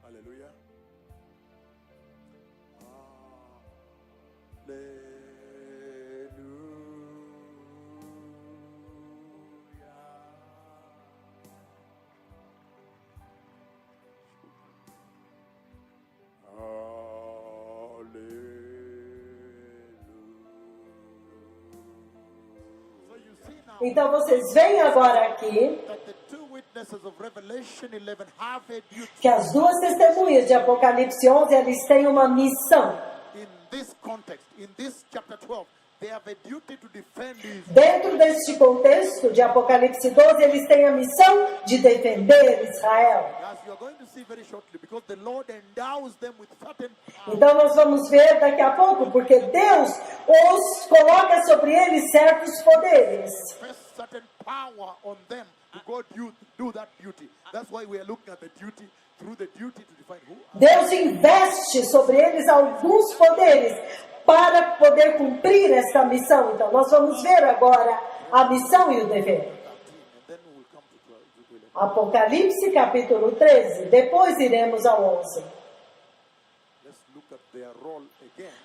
Hallelujah. Então vocês veem agora aqui que as duas testemunhas de Apocalipse 11, eles têm uma missão. Dentro deste contexto de Apocalipse 12, eles têm a missão de defender Israel. Então nós vamos ver daqui a pouco, porque Deus os coloca sobre eles certos poderes. Deus investe sobre eles alguns poderes para poder cumprir esta missão. Então nós vamos ver agora a missão e o dever. Apocalipse capítulo 13, depois iremos ao 11.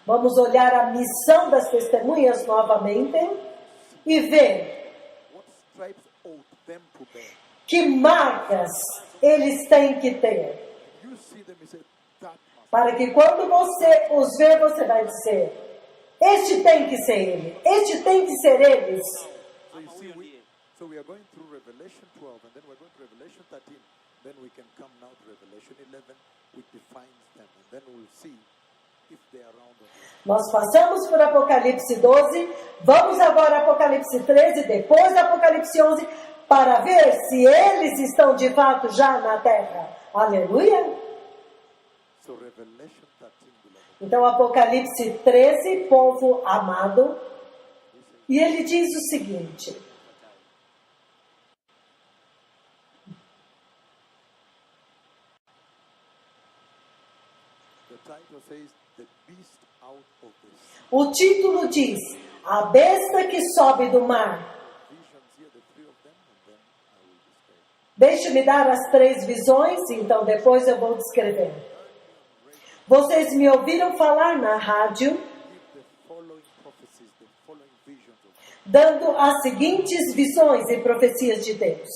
Vamos olhar a missão das testemunhas novamente e ver que marcas eles têm que ter. Para que quando você os ver, você vai dizer: este tem que ser ele, este tem que ser eles. So we are going through Revelation 12, and then we're going to Revelation 13. Then we can come now to Revelation 11, which defines them, and then we'll see if they are around or not. Nós passamos por Apocalipse 12, vamos agora a Apocalipse 13, depois Apocalipse 11, para ver se eles estão de fato já na terra. Aleluia! So Revelation 13, beloved. Então Apocalipse 13, povo amado, e ele diz o seguinte: o título diz: a besta que sobe do mar. Deixe-me dar as 3 visões, então depois eu vou descrever. Vocês me ouviram falar na rádio, dando as seguintes visões e profecias de Deus.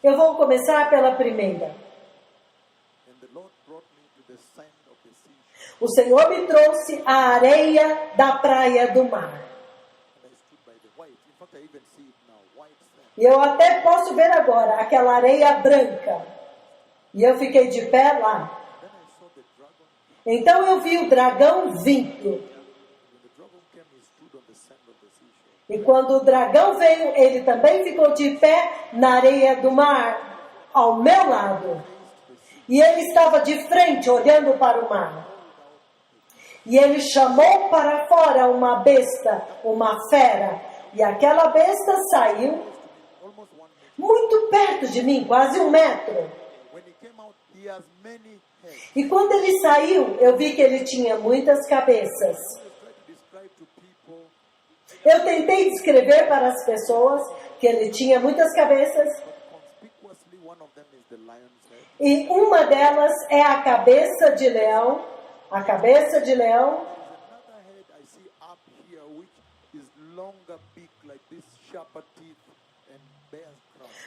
Eu vou começar pela primeira. O Senhor me trouxe a areia da praia do mar. E eu até posso ver agora aquela areia branca. E eu fiquei de pé lá. Então eu vi o dragão vindo. E quando o dragão veio, ele também ficou de pé na areia do mar, ao meu lado. E ele estava de frente, olhando para o mar. E ele chamou para fora uma besta, uma fera. E aquela besta saiu muito perto de mim, quase 1 metro. E quando ele saiu, eu vi que ele tinha muitas cabeças. Eu tentei descrever para as pessoas que ele tinha muitas cabeças. E uma delas é a cabeça de leão. A cabeça de leão.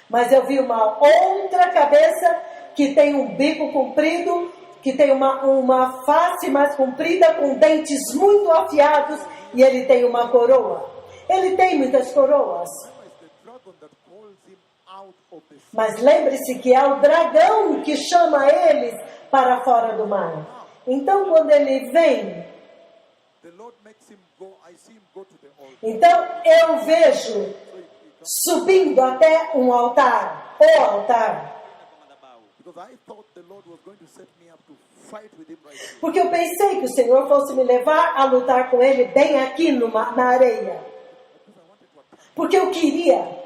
Mas eu vi uma outra cabeça que tem um bico comprido, que tem uma face mais comprida, com dentes muito afiados, e ele tem uma coroa. Ele tem muitas coroas. Mas lembre-se que é o dragão que chama eles para fora do mar. Então, quando ele vem, então eu vejo subindo até um altar, o altar. Porque eu pensei que o Senhor fosse me levar a lutar com ele bem aqui na areia. Porque eu queria.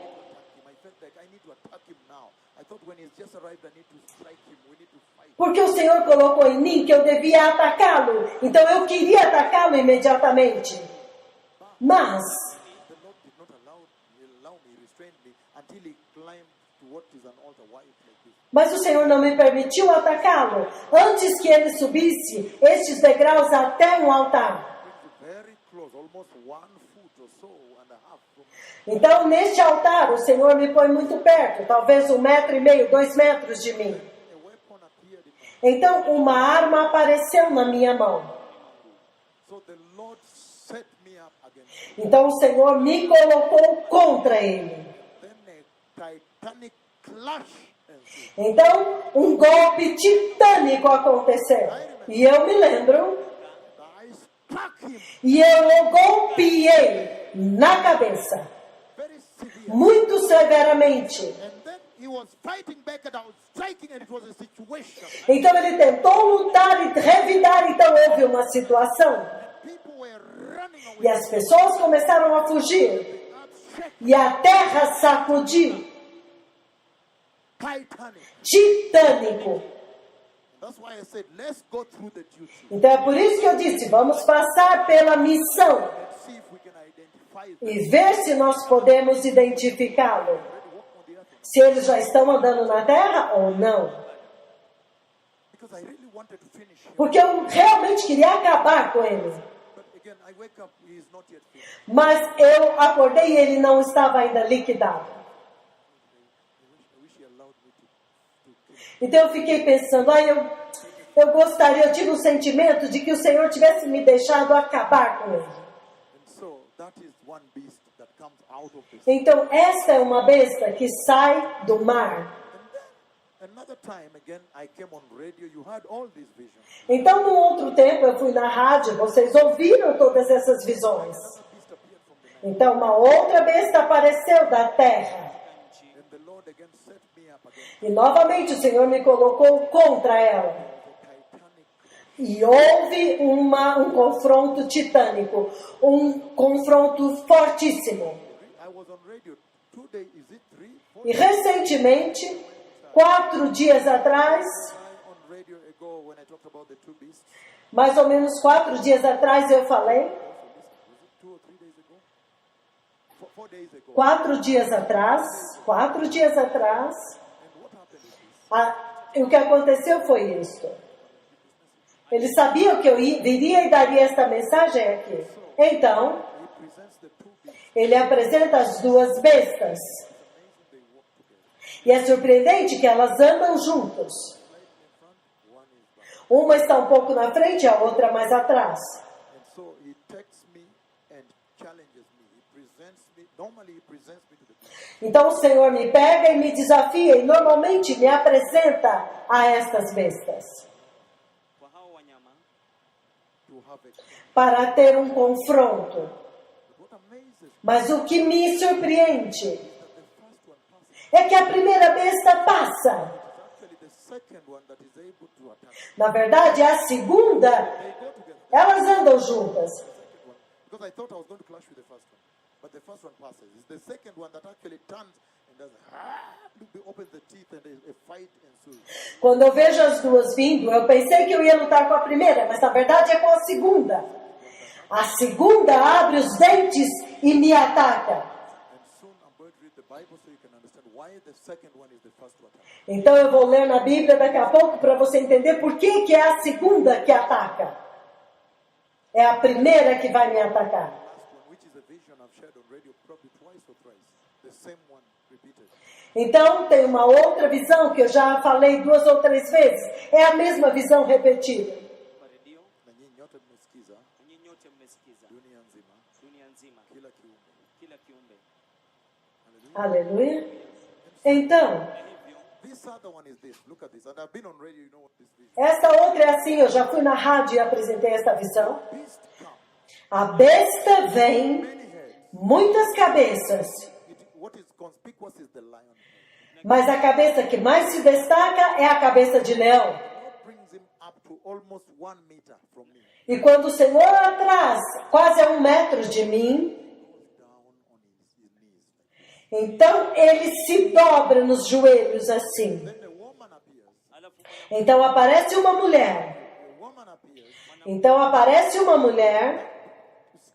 to attack him now. I thought when he's just arrived, I need to strike him. We need to fight. Porque o Senhor colocou em mim que eu devia atacá-lo. Então eu queria atacá-lo imediatamente. Mas The Lord did not allow me, restrained me until he climbed to what is an altar wide like this. Mas o Senhor não me permitiu atacá-lo antes que ele subisse estes degraus até um altar. Very close, almost 1 foot or so and a half from Então, neste altar, o Senhor me põe muito perto, talvez 1,5 metro, 2 metros de mim. a weapon appeared in my Então, uma arma apareceu na minha mão. So the Lord set me up against him. Então, o Senhor me colocou contra ele. Then a titanic clash ensued. Então, um golpe titânico aconteceu. E eu me lembro, I struck him e eu o golpeei na cabeça, very severe. muito severamente. And then he was fighting back and I was striking and it was a situation. Então ele tentou lutar e revidar, então houve uma situação. People were running away. E as pessoas começaram a fugir. Upset, E a terra sacudiu. titanic. Titânico. That's why I said, let's go through the duty. Então é por isso que eu disse, vamos passar pela missão Let's see if we can identify them. e ver se nós podemos identificá-lo. Walk on the earth. Se eles já estão andando na terra ou não. Because I really wanted to finish him. Porque eu realmente queria acabar com ele. But again, I wake up, he is not yet finished. Mas eu acordei e ele não estava ainda liquidado. I wish he allowed me to kill him. Então eu fiquei pensando, eu gostaria, eu tive um sentimento de que o Senhor tivesse me deixado acabar com ele. And so that is one beast that comes out of this. Então esta é uma besta que sai do mar. And then another time again, I came on radio. You had all these visions. Então num outro tempo eu fui na rádio, vocês ouviram todas essas visões. Another beast appeared from the night. Então uma outra besta apareceu da terra. And the Lord again set me up against E novamente o Senhor me colocou contra ela. the titanic. E houve um confronto titânico, um confronto fortíssimo. I was on radio 2 days, is it 3, 4 E recentemente, 4 dias atrás, on radio ago when I talked about the two beasts? mais ou menos 4 dias atrás eu falei, Was it 2 or 3 days ago? 4 days ago. 4 dias atrás, And what happened is this. o que aconteceu foi isto. Eles sabiam que eu viria e daria esta mensagem aqui. Então, He presents the two beasts. ele apresenta as duas bestas. Amazing they walk together. E é surpreendente que elas andam juntos. Slightly in front, one is back. Uma está um pouco na frente, a outra mais atrás. And so he takes me and challenges me. He presents me. Normally he presents me to the beast. Então o Senhor me pega e me desafia e normalmente me apresenta a estas bestas. kwa hao wanyama To have a Para ter um confronto. But what amazes me Mas o que me surpreende is that the first one passes. é que a primeira besta passa. It's actually the second one that is able to attack. Na verdade, a segunda, They go together. elas andam juntas. Second one. Because I thought I was going to clash with the first one. But the first one passes. It's the second one that actually turns and does opens the teeth and a fight ensues. Quando eu vejo as duas vindo, eu pensei que eu ia lutar com a primeira, mas na verdade é com a segunda. A segunda abre os dentes e me ataca. And soon I'm going to read the Bible so you can understand why the second one is the first to attack. Então eu vou ler na Bíblia daqui a pouco para você entender por que é a segunda que ataca. É a primeira que vai me atacar. Last one, which is a vision I've shared on radio probably twice or thrice. The same one repeated. Então tem uma outra visão que eu já falei 2 ou 3 vezes. É a mesma visão repetida. kwa redio. Na nyinyi nyote mmesikiza Nyinyi nyote mmesikiza dunia nzima dunia nzima, kila kiumbe. kila kiumbe. Hallelujah. Aleluia. Então, Hivyo This other one is this. Look at this. And I've been on radio, you know what this vision. esta outra é assim, eu já fui na rádio e apresentei esta visão. Beast comes. A besta vem, Many heads. muitas cabeças, What is conspicuous is the lion head. mas a cabeça que mais se destaca é a cabeça de leão. God brings him up to almost 1 meter from me. E quando o Senhor atrás, quase a 1 metro de mim, Goes down on his knees. Então ele se dobra nos joelhos assim. Then a woman appears. Alafu Então aparece uma mulher. A woman appears. Então aparece uma mulher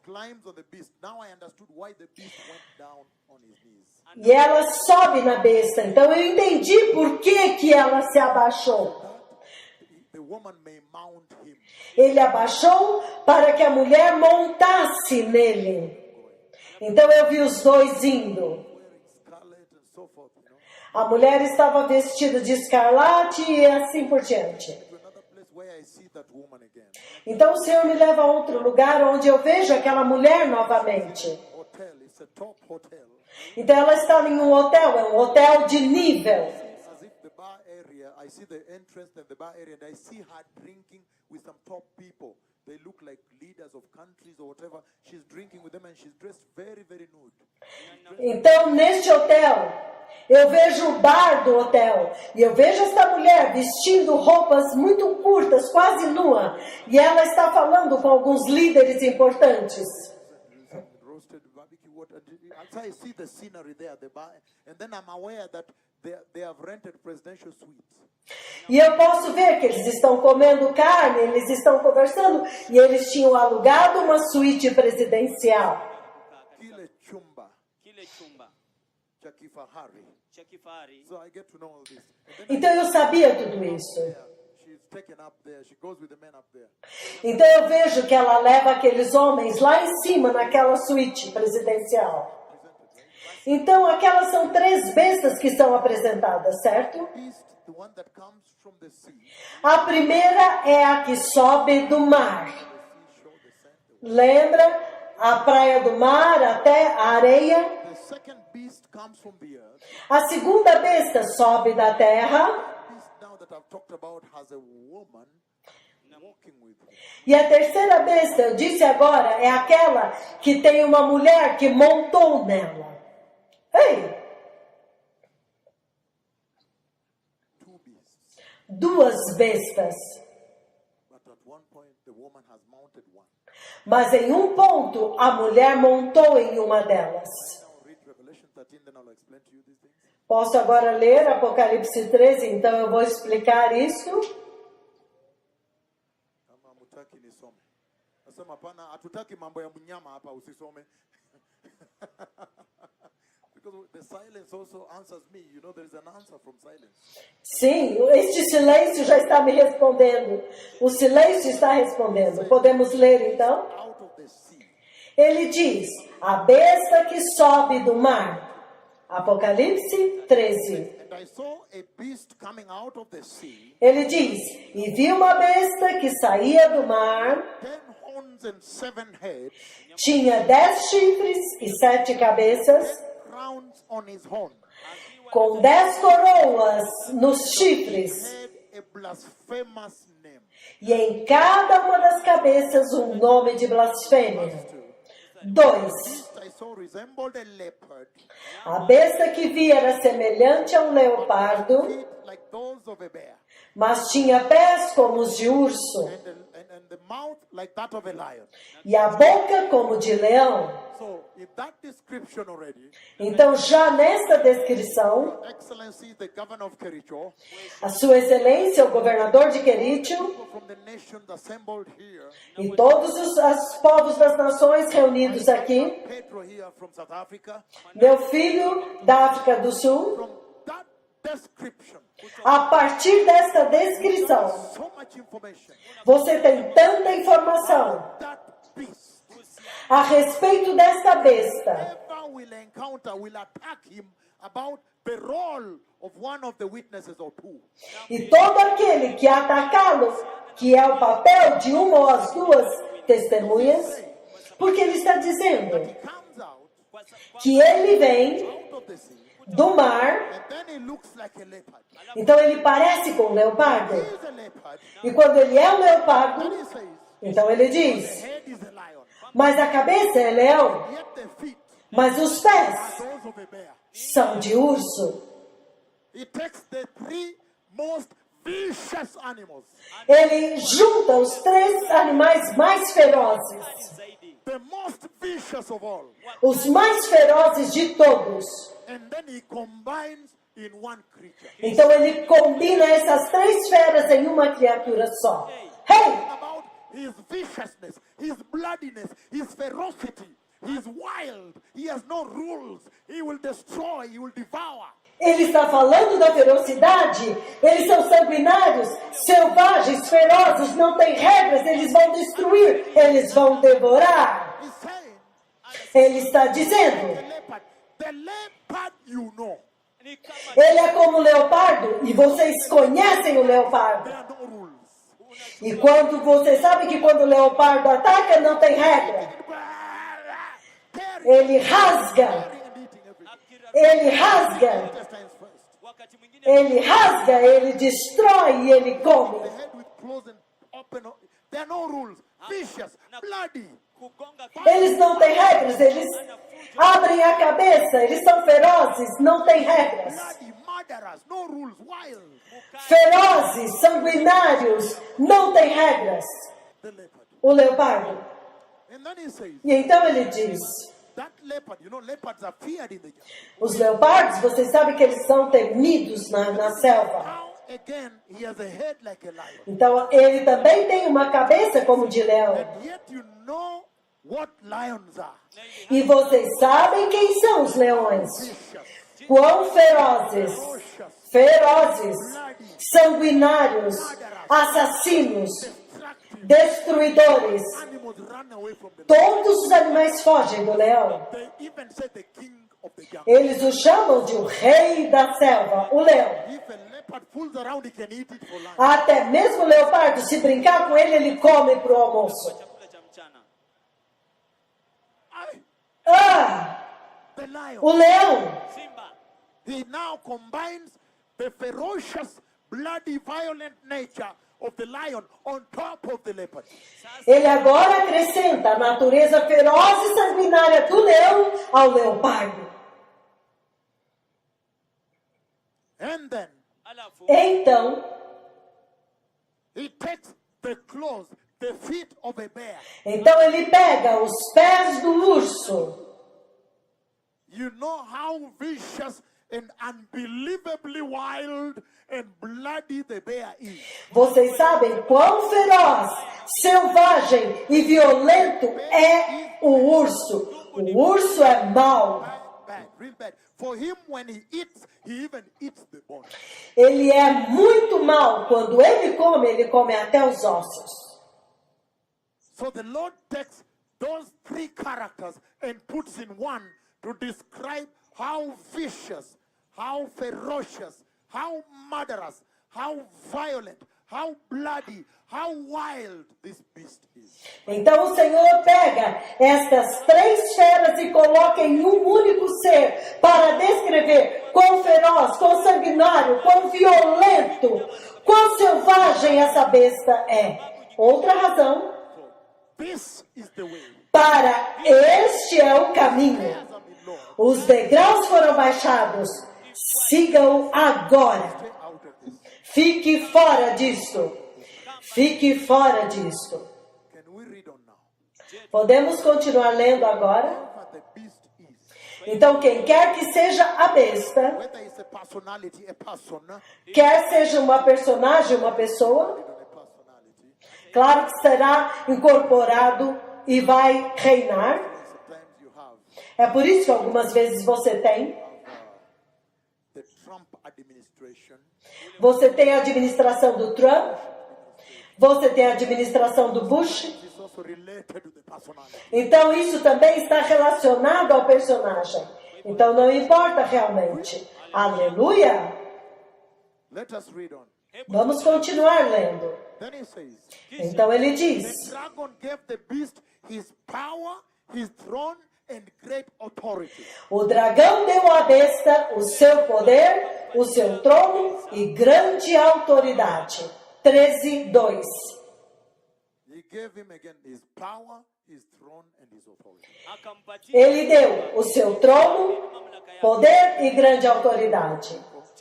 Climbs on the beast. Now I understood why the beast went down on his knees. e ela sobe na besta. Então eu entendi por que ela se abaixou. The woman may mount him. Ele abaixou para que a mulher montasse nele. Então eu vi os dois indo. Wearing scarlet and so forth, you know. A mulher estava vestida de escarlate e assim por diante. To another place where I see that woman again. Então o Senhor me leva a outro lugar onde eu vejo aquela mulher novamente. Hotel. It's a top hotel. Então ela estava em um hotel, é um hotel de nível. As if the bar area, I see the entrance and the bar area, and I see her drinking with some top people. They look like leaders of countries or whatever. She's drinking with them and she's dressed very, very nude. Então neste hotel, eu vejo o bar do hotel. E eu vejo esta mulher vestindo roupas muito curtas, quase nua. E ela está falando com alguns líderes importantes. Some roasted barbecue water. So I see the scenery there, the bar, and then I'm aware that they have rented presidential suites. E eu posso ver que eles estão comendo carne, eles estão conversando. E eles tinham alugado uma suíte presidencial. Kile chumba, kile chumba cha kifahari. cha kifahari. So I get to know all this. And then Então eu sabia tudo isso. she's taken up there. She goes with the men up there. Então eu vejo que ela leva aqueles homens lá em cima, naquela suíte presidencial. Então aquelas são 3 bestas que são apresentadas, certo? Beast, the one that comes from the sea. A primeira é a que sobe do mar. The seashore, the sand. Lembra? A praia do mar até a areia. The second beast comes from the earth. A segunda besta sobe da terra. Beast now that I've talked about has a woman walking with him. E a terceira besta, eu disse agora, é aquela que tem uma mulher que montou nela. Ei, 2 beasts. 2 bestas. But at one point, the woman has mounted one. Mas em um ponto, a mulher montou em uma delas. Now read Revelation 13, then I'll explain to you these things. Posso agora ler Apocalipse 13, então eu vou explicar isso. Kama hamutaki nisome. Nasema hapana, hatutaki mambo ya mnyama hapa, usisome. Because the silence also answers me. You know, there is an answer from silence. Sim, este silêncio já está me respondendo. O silêncio está respondendo. Podemos ler então? Out of the sea. Ele diz, a besta que sobe do mar. Apocalipse 13. And I saw a beast coming out of the sea, Ele diz, e vi uma besta que saía do mar, 10 horns and 7 heads, tinha 10 chifres e 7 cabeças, crowns on his horn. com 10 coroas nos chifres, Had a blasphemous name. e em cada uma das cabeças um nome de blasfêmia. 2. Beast I saw resembled a leopard, A besta que vi era semelhante a um leopardo, feet like those of a bear, mas tinha pés como os de urso, and the mouth like that of a lion. e a boca como de leão. So, in that description already, Então, já nesta descrição, Excellency, the governor of Kericho, a sua excelência, o governador de Querício, people from the nations assembled here, e todos os povos das nações reunidos aqui, Pedro here from South Africa, meu filho da África do Sul, from that description, a partir desta descrição, so much information, você tem tanta informação that beast, a respeito desta besta. whoever will encounter will attack him about the role of one of the witnesses or 2. E todo aquele que atacá-lo, que é o papel de uma ou as 2 testemunhas, porque ele está dizendo He comes out que ele vem out of the sea, do mar, and then he looks like a leopard. então ele parece com um leopardo. He is a leopard. E quando ele é um Then leopardo, he says, então ele the diz, head is a lion, mas a cabeça é leão, yet the feet mas os pés are those of a bear. são de urso. He takes the 3 most vicious animals, Ele junta os 3 animais mais ferozes, zaidi. the most vicious of all, os mais ferozes de todos. and then he combines in one creature. Então ele combina essas 3 feras em uma criatura só. Hey! About his viciousness, his bloodiness, his ferocity. He's wild. He has no rules. He will destroy. He will devour. Ele está falando da ferocidade. Eles são sanguinários, selvagens, ferozes, não têm regras. Eles vão destruir, eles vão devorar. He's saying, Ele está dizendo, the leopard you know. Ni kama ele é como o leopardo, e vocês conhecem o leopardo. There are no rules. E quando você sabe que quando o leopardo ataca, não tem regra. Ele rasga, ele rasga, wakati mwingine ele rasga, ele destrói e ele come. The head with closed and open. There are no rules. Vicious, bloody. kugonga Eles não têm regras, eles abrem a cabeça, eles são ferozes, não têm regras. Bloody, murderers, no rules, wild. Ferozes, sanguinários, não têm regras. The leopard. O leopardo. And then he says, E então ele diz, that leopard, you know, leopards are feared in the jungle. os leopardos, vocês sabem que eles são temidos na selva. Now, again, he has a head like a lion. Então ele também tem uma cabeça como de leão. And yet you know what lions are. E vocês sabem quem são os leões. Vicious, Quão ferozes, ferocious, ferozes, sanguinários, assassinos, destructive. destruidores. Animals run away from them. Todos os animais fogem do leão. They even say the king of the jungle. Eles o chamam de o rei da selva, o leão. If a leopard fools around, he can eat it for lunch. Até mesmo o leopardo, se brincar com ele, ele come para o almoço. chakula cha mchana. Ah, The lion. o leão. Simba He now combines the ferocious, bloody, violent nature of the lion on top of the leopard. Ele agora acrescenta a natureza feroz e sanguinária do leão ao leopardo. And then alafu Então, he takes the claws, the feet of a bear. então ele pega os pés do urso. You know how vicious and unbelievably wild and bloody the bear is. Vocês sabem quão feroz, selvagem e violento é o urso. O urso é mau. Bad, real bad. For him, when he eats, he even eats the bone. Ele é muito mau. Quando ele come até os ossos. So the Lord takes those 3 characters and puts in one to describe how vicious, how ferocious, how murderous, how violent, how bloody, how wild this beast is. Então o Senhor pega estas 3 feras e coloca em um único ser para descrever quão feroz, quão sanguinário, quão violento, quão selvagem essa besta é. Outra razão, This is the way. para este é o caminho. Os degraus foram baixados. Siga-o agora. Stay out of this. Fique fora disto. Fique fora disto. Can we read on now? Podemos continuar lendo agora? Whoever the beast is, Então, quem quer que seja a besta, whether it's a personality, a person, quer seja uma personagem, uma pessoa, a personality, claro que será incorporado e vai reinar. sometimes you have É por isso que algumas vezes você tem. the Trump administration, Você tem a administração do Trump, você tem a administração do Bush. is also related to the personality. Então isso também está relacionado ao personagem. Então não importa realmente. Aleluia! Let us read on. Vamos continuar lendo. Then he says, Então ele the diz: dragon gave the beast his power, his throne, and great authority. o dragão deu à besta o seu poder, o seu trono e grande autoridade. 13:2. He gave him again his power, his throne, and his authority. akampatia Ele deu o seu trono, mamlaka yake poder e grande autoridade.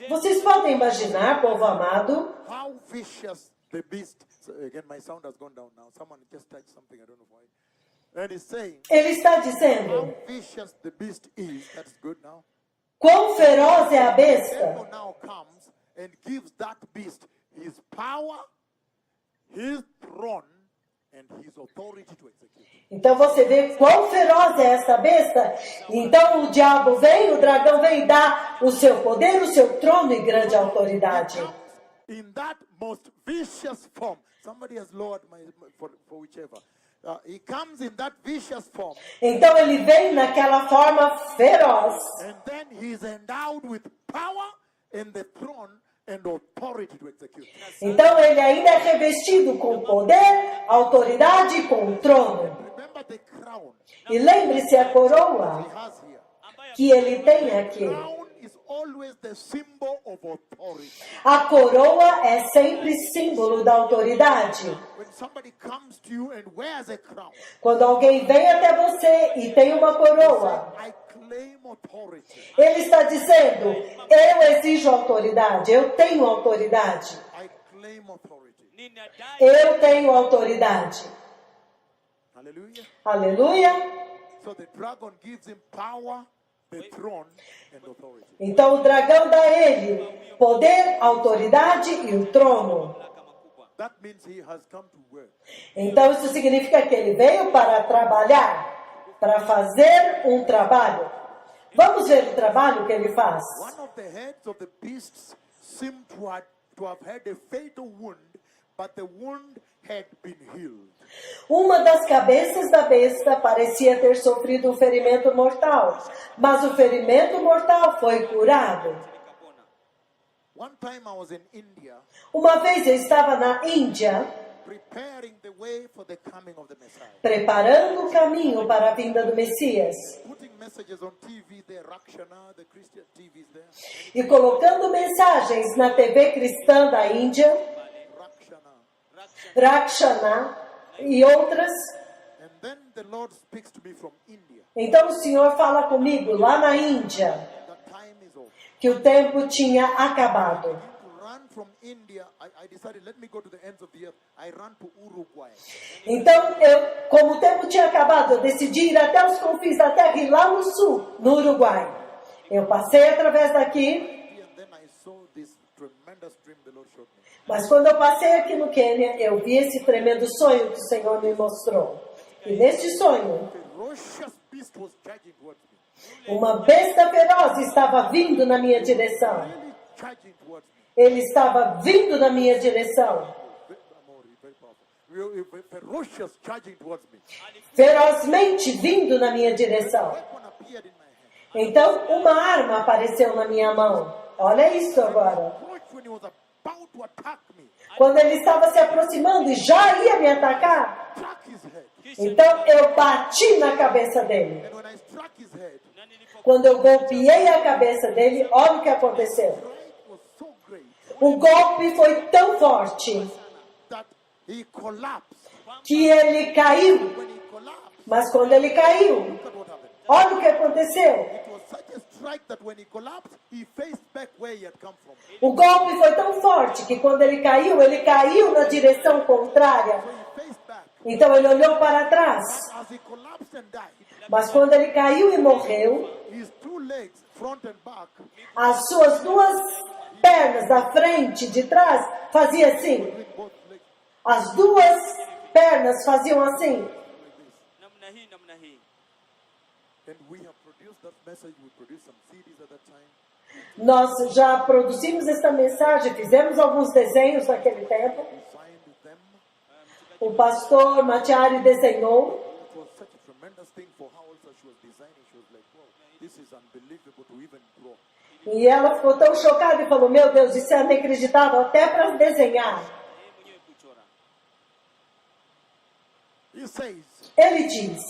Vocês podem imaginar, povo amado, how vicious the beast. So again, my sound has gone down now. Someone just touched something. I don't know why. And he's saying ele está how dizendo, vicious the beast is. That's good now. quão feroz é a besta. Devil now comes and gives that beast his power, his throne, and his authority to execute. Então você vê quão feroz é essa besta. Então o diabo vem, o dragão vem dar o seu poder, o seu trono e grande autoridade. In that most vicious form, somebody has lowered for whichever. He comes in that vicious form, Então ele vem naquela forma feroz. and then he is endowed with power and the throne and authority to execute. Então ele ainda é revestido com poder, autoridade e com o trono. Remember the crown E lembre-se a he coroa has here. que ele tem aqui. Crown is always the symbol of authority. A coroa é sempre símbolo da autoridade. When somebody comes to you and wears a crown, Quando alguém vem até você e tem uma coroa, I claim authority. ele está dizendo, eu exijo autoridade, eu tenho autoridade, I claim authority. Ninadai eu tenho autoridade. Hallelujah. Aleluia! So the dragon gives him power, the throne, and authority. Então o dragão dá a ele poder, autoridade e o trono. mamlaka makubwa. That means he has come to work. Então isso significa que ele veio para trabalhar, para fazer um trabalho. Vamos ver o trabalho que ele faz. One of the heads of the beasts seemed to have had a fatal wound, but the wound had been healed. Uma das cabeças da besta parecia ter sofrido um ferimento mortal, mas o ferimento mortal foi curado. Nikapona. One time I was in India Uma vez eu estava na Índia, preparing the way for the coming of the Messiah. preparando o caminho para a vinda do Messias Putting messages on TV there, Rakshana, the Christian TVs there. e colocando mensagens na TV cristã da Índia, Rakshana. Rakshana e outras. And then the Lord speaks to me from India. Então o Senhor fala comigo lá na Índia The time is over. que o tempo tinha acabado. To run from India, I decided, let me go to the ends of the earth. I ran to Uruguay. Então, como o tempo tinha acabado, eu decidi ir até os confins da terra e lá no sul, no Uruguai. Eu passei através daqui, And then I saw this tremendous dream the Lord showed me. mas quando eu passei aqui no Quênia, eu vi esse tremendo sonho que o Senhor me mostrou. E neste sonho, Ferocious beast was charging towards me. uma besta feroz estava vindo na minha direção. Really charging towards me. Ele estava vindo na minha direção, Very powerful. Ferocious charging towards me. ferozmente vindo na minha direção. Weapon appeared in my hand. Então, uma arma apareceu na minha mão. Olha isso agora. Watch when he was about to attack me. Quando ele estava se aproximando e já ia me atacar, Struck his head. então eu bati na cabeça dele. And when I struck his head, Na nilipo Quando eu golpeei a cabeça dele, olha o que aconteceu. the strike was so great O golpe foi tão forte that he collapsed. que ele caiu. When he collapsed, Mas quando ele caiu, look at what happened. olha o que aconteceu. It was such a strike that when he collapsed, he faced back where he had come from. O golpe foi tão forte que quando ele caiu na direção contrária. So he faced back. Então ele olhou para trás. As he collapsed and died, Mas quando ele caiu e morreu, his two legs, front and back, as suas duas pernas da frente e de trás fazia assim. between both legs, As duas pernas faziam assim. namna hii. and we have produced that message. We produced some CDs at that time. Nós já produzimos esta mensagem, fizemos alguns desenhos naquele tempo. We signed them. O pastor Matiari desenhou. It was such a tremendous thing for her also. She was designing. She was like, wow, this is unbelievable to even draw. E ela ficou tão chocada e falou, meu Deus, isso é inacreditável até para desenhar. Yeye mwenyewe kuchora. He says, Ele diz,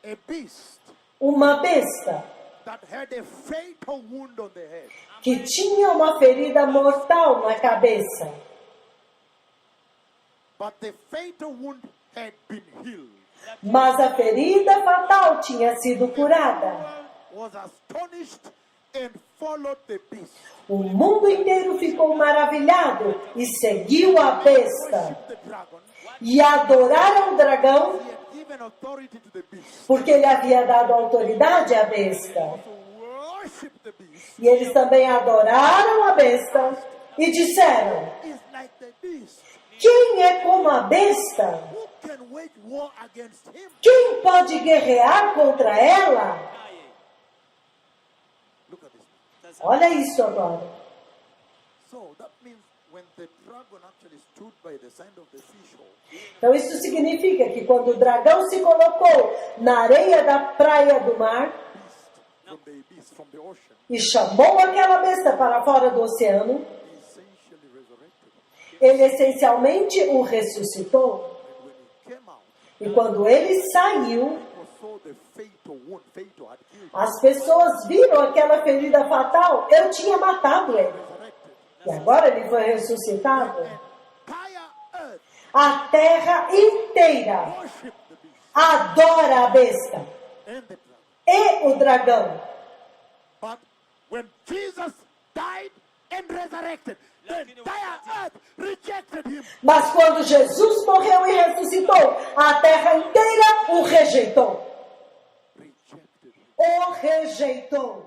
a beast uma besta that had a fatal wound on the head. que tinha uma ferida mortal na cabeça. But the fatal wound had been healed. Mas a ferida fatal tinha sido curada. Was astonished and followed the beast. O mundo inteiro ficou maravilhado e seguiu a besta. Worship the dragon. E adoraram o dragão He had given authority to the beast. porque ele havia dado autoridade à besta. So worship the beast. E eles também adoraram a besta e disseram: Is like the beast. quem é como a besta? Who can wage war against him? Quem pode guerrear contra ela? Naye. Look at this. Tazama. Olha isso agora. So that means when the dragon actually stood by the side of the seashore, Então isso significa que quando o dragão se colocou na areia da praia do mar beast from the ocean, e chamou aquela besta para fora do oceano, he essentially resurrected him. ele essencialmente o ressuscitou. And when he came out, E quando ele saiu, people saw the fatal wound, fatal had killed him, as pessoas viram aquela ferida fatal. Eu tinha matado ele. resurrected. E agora ele foi ressuscitado. Entire earth A terra inteira worship the beast adora a besta and the dragon. e o dragão. But when Jesus died and resurrected, the entire earth rejected him. Mas quando Jesus morreu e ressuscitou, a terra inteira o rejeitou. Rejected him. O rejeitou.